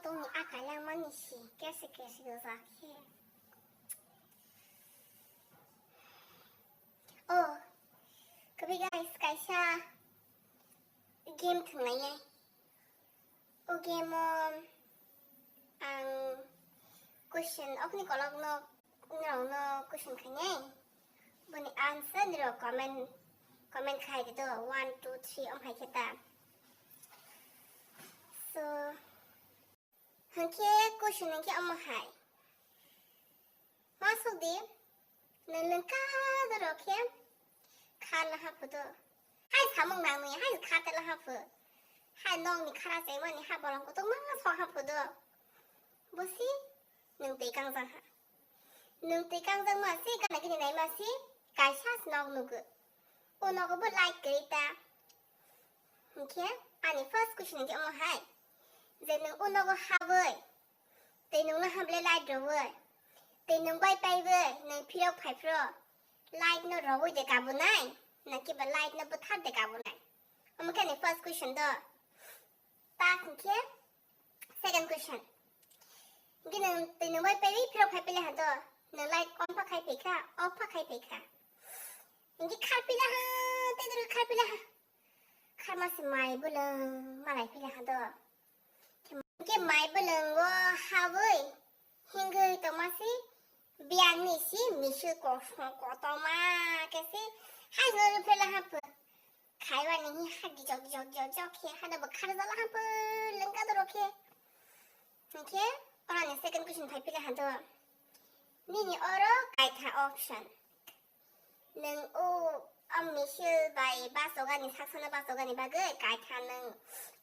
ตรงนี้อากาศยังมันนี่สิแกสิก็สักแค่โอ้ก็พี่ guys ไก่ชาเกมถึงไหนไงโอเกมquestion ออกนี่ก็ลอกนอกquestion ขยันบนนี้ answer นี่เรา comment ใครจะตัว1 2 3ให้แค่ตาม so หันแค่ question หันแค่เอามาให้มาสุดดีนึ่งก้าตัวเราแค่ขาดละหับตัวให้ทำมึงนางนี่ให้ขาดแต่ละหับให้น้องนี่ขาดใจมันนี่หับบอลก็ต้องมาสองหับตัวบุษีหนึ่งตีกังจังฮะหนึ่งตีกังจังมาสิกันไหนมาสิกายชาสนองนุกโอนก็บุไลค์กรีตาโอเคอันนี้ first question ที่เอามาให้เจนึงโอนก็หาเว้ยแต่นึงละหับเลยไลค์ด้วยเว้ยแต่นึงไปเว้ยนึงพี่เราไปเพราะไลค์นึงเราเว้ยเด็กกับบุญไหนนักกีฬาไลค์นึงบุทัดเด็กกับบุญไหนเอามาแค่ใน first question ตัวตาโอเค second question cái nương từ nương bay bay phía phải bay là đó nương lại on phát khai phải cả off phát khai phải cả những cái khai phải là tên rồi khai phải là khai mà xem máy bự lưng mà lại phải là đó cái máy bự lưng của Hawaii hiện người tao mà xí biang này xí mình chưa có tao mà cái xí hai người phải là hấp khai vào này hai đi dọc kia hai đứa khai ra là hấp lưng cả đó kia ok 어라는 second question 발표를 하도 니니 어로 가이타 option 능오 엄미실 바이 바소가니 사선의 바소가니 바그 가이타는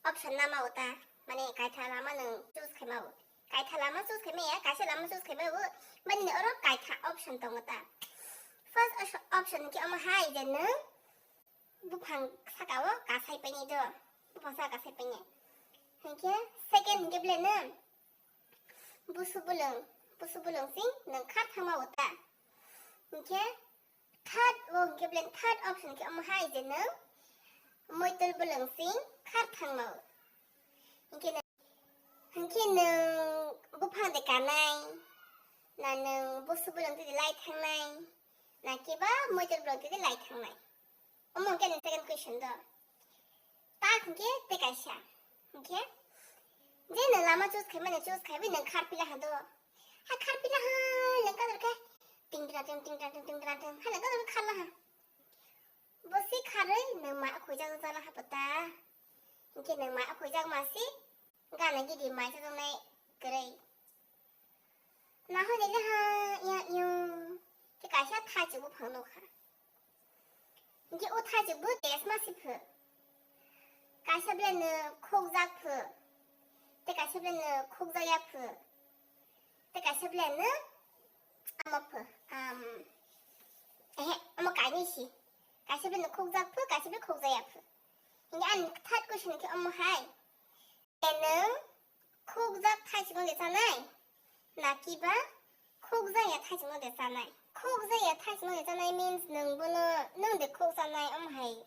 option 남아오다 만에 가이타 라마는 주스케마우 가이타 라마 주스케메야 가시 라마 주스케메우 만니 어로 가이타 option 동었다 first option 기 엄마 하이 이제는 부팡 사가워 가사이 빼니도 부팡 사가 가사이 빼니 이렇게 second 기 블레는 부수불릉 싱 능카트 하마 오다 이렇게 third 이게 블렌 third option 게 엄마 하이 이제는 모이들불릉 싱 카트 하마 이렇게는 부팡데 가나이 나는 부수불릉 들이 라이트 하나이 나기바 모이들불릉 들이 라이트 하나이 엄마 이게는 second question 더 딱 이게 때가시야 이렇게 Jadi lama cus kami neng karpila hado, ha karpila ha, lengka terke, ting ha lengka terke karla ha. Bosi kare neng mak aku jaga jalan ha peta, mungkin neng mak aku jaga masih, enggak lagi di mai satu naik gerai. Nah jadi ha, ya yung, kita kasih thai cukup penuh ha. Mungkin thai cukup des masih pe, kasih belen kok zak pe. 때가 셔블레는 콕자야프 때가 셔블레는 아마프 아마 가니시 가셔블레는 콕자프 가셔블레 콕자야프 이게 안 탓고시는 게 엄마 하이 얘는 콕자 타지고 되잖아 나기바 콕자야 타지고 되잖아 콕자야 타지고 되잖아 means 능분은 콕자나 엄마 하이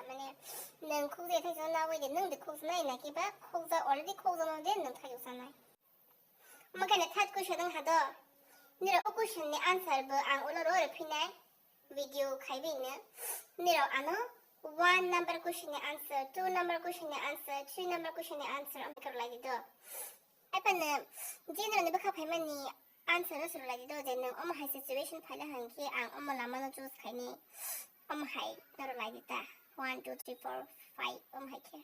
만약 능 콕자에 타지고 나오게 능데 콕자나 나기바 콕자 already 콕자 나오는데 능 타지고 사나 엄마 그냥 타지고 싶은 하도 니를 question answer 안 올라로 피나 video 가이비는 니를 아노 1 number question answer 2 number question answer 3 number question answer 엄마 라이도 아빠는 이제는 내가 배면이 answer를 쓰러 라이도 이제는 엄마 할 situation 팔려 하는 게 엄마 라마는 주스 가니 엄마 하이 너로 라이다 1, 2, 3, 4, 5 할게.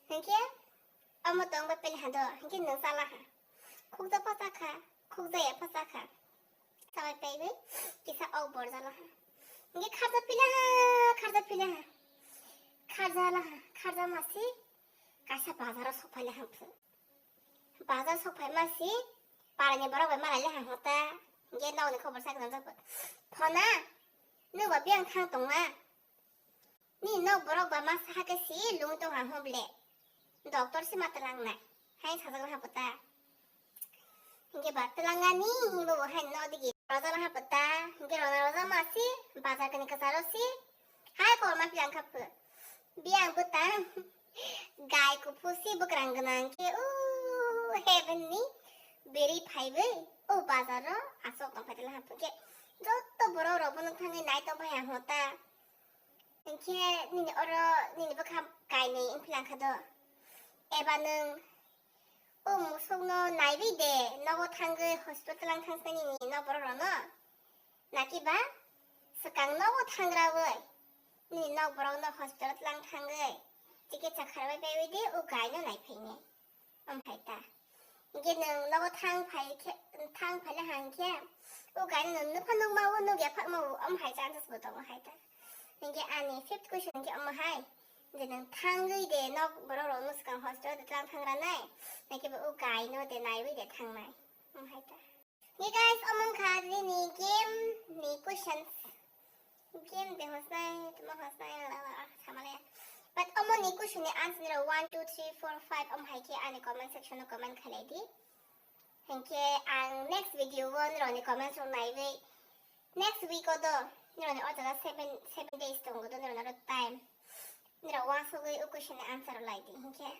이렇게 엄마 똥 밥 빨리 하도 이렇게 능 살라하. 콕자 파사카, 콕자야 파사카. 사와 베이비 기사 어 버자라하. 이게 카자 필라하. 카자라하. 카자 마시 가샤 바자라 속팔려 한프. 바자 속팔 마시 바라니 뭐라고 말하려 한 거다. 이게 나오는 거 벌써 그런 거. 퍼나 너가 병 탕 동아นี่นกบรอกบามาสหกสีลุงตรงหางหัวเบลดอกต้นสิมาตรังไหนให้สาวจะมาปตาเห็นแกบัดตรังงานนี้ฮิบให้นอดิกิเราจะมาปตาเห็นแกเราจะมาสิบาจากกันกษัตริย์สิให้คนมาเปลี่ยนขับเบียงปตา गायको फुसी बुक्रां गोनां के हेभेननि भेरिफाइबै बाजार र आसक दंफायदला हापुके जत्त बर रबनो थाङै नाय दंफाया हता इंखे निनि अर निनि बखा गायनै इंफ्लांखाद एबा नों मुसौनो नायबै दे नगो थांगै हस्पिटालां थांसैनि न बररनो नाकिबा सकां नगो थांग्राबै निनि न बरनो हस्पिटालां थांगै चिकित्सा खालामबाय बायबाय दे गायनो नायफैनो ओमफ्राय दा इंखे नों नगो थांफायला हांखे गायनो नोंनो फानों मावो नो गैया मावो ओमफ्राय चान्सेसबो दङ हायदा इंखे आंनि फिफ्थ कुइसन इंखे ओमफ्राय जे नों थांगै दे न बररनो सकां हस्पिटालां थांग्रानाय नाकिबा गायनो दे नायबै दे थांनाय ओमफ्राय दा ये गाइस अमंखा दिनि गेम नि क्वेश्चंस गेम दे हसनाय तुम हसनाय सामाले but अमनि क्वेश्चन नि आंसर 1 2 3 4 5 ओमफ्राय आंनि कमेंट सेक्शन आव कमेंट खालायदि हेंखे आं नेक्स्ट भिडियो वन रनि कमेंट रो नायबै नेक्स्ट वीक ओदो निरनि अजरा 7 days दंगो दो निरनि टाइम निरा वासोगै क्वेश्चन नि आंसर लायदि हेंखे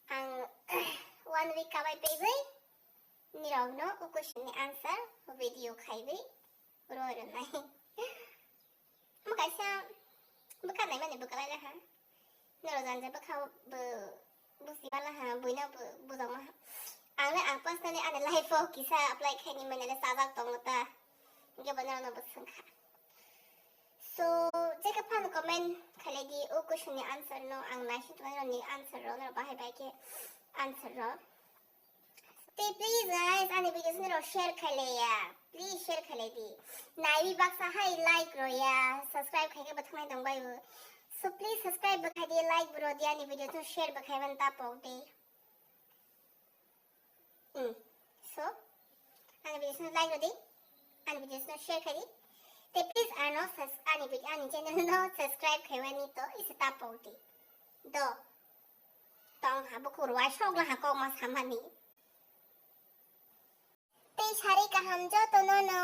आं 1 week काबाय पेबै निरावनो क्वेश्चन नि आंसर भिडियो खायबै रोरनाय मकाइसा बकानाय माने बकालाय हा निरा जानजे बकाबो बुसिबाला हा बयनाबो बुजामा आंले आं पर्सनली आंनि लाइफआव किसा अप्लाइ खायनि माने साजाक दंता इंखे बनानो बसंखा सो जेका फान कमेंट खालायदि क्वेश्चन नि आंसर नो आं नायसिनथनि आंसर रो बाहायबाय के आंसर रो प्लीज गाइस आंनि भिडियोस निरो शेयर खालाया प्लीज शेयर खालायदि नायबि बाक्सा हाय लाइक रोया सब्सक्राइब खायके बथांनाय दंबायबो सो प्लीज सब्सक्राइब बखायदि लाइक बरो दि आंनि भिडियोस नो शेयर बखायबन तापौदे so आंनि भिडियोस नो लाइक रोदि आंनि भिडियोस नो शेयर खायदि ते प्लीज आनो आंनि चैनल नो सब्सक्राइब खायवानि तो इसे तापौदे दो तंग हाबो खुरवाय शगला हाको मा सामानि ते सारे का हम जो तो नो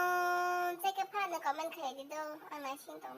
जेके फान कमेंट खायदि दो आं नायसिन तो